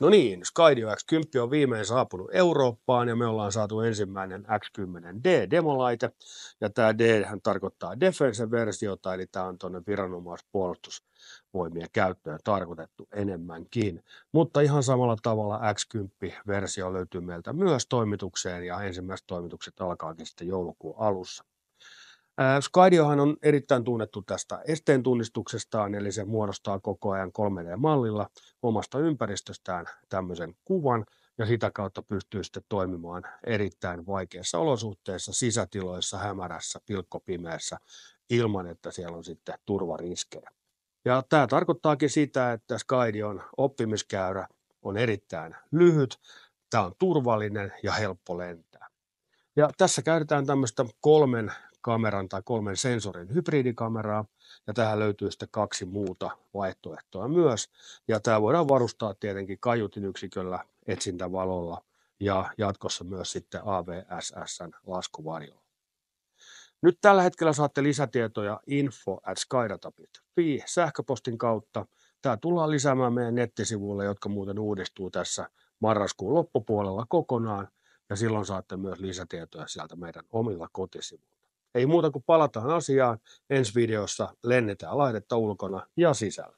No niin, Skydio X10 on viimein saapunut Eurooppaan ja me ollaan saatu ensimmäinen X10D-demolaite. Ja tämä D tarkoittaa Defense-versiota, eli tämä on tuonne viranomaispuolustusvoimien käyttöön tarkoitettu enemmänkin. Mutta ihan samalla tavalla X10-versio löytyy meiltä myös toimitukseen ja ensimmäiset toimitukset alkaakin sitten joulukuun alussa. Skydiohan on erittäin tunnettu tästä esteen tunnistuksestaan, eli se muodostaa koko ajan 3D-mallilla omasta ympäristöstään tämmöisen kuvan, ja sitä kautta pystyy sitten toimimaan erittäin vaikeissa olosuhteissa, sisätiloissa, hämärässä, pilkkopimeässä, ilman että siellä on sitten turvariskejä. Ja tämä tarkoittaakin sitä, että Skydion oppimiskäyrä on erittäin lyhyt, tämä on turvallinen ja helppo lentää. Ja tässä käytetään tämmöistä 3 kameran tai 3 sensorin hybridikameraa, ja tähän löytyy sitten 2 muuta vaihtoehtoa myös, ja tämä voidaan varustaa tietenkin kaiutin yksiköllä, etsintävalolla ja jatkossa myös sitten AVSS:n laskuvarjolla. Nyt tällä hetkellä saatte lisätietoja info@skydata.fi sähköpostin kautta. Tämä tullaan lisäämään meidän nettisivuille, jotka muuten uudistuu tässä marraskuun loppupuolella kokonaan, ja silloin saatte myös lisätietoja sieltä meidän omilla kotisivuilta. Ei muuta kuin palataan asiaan. Ensi videossa lennetään laitetta ulkona ja sisällä.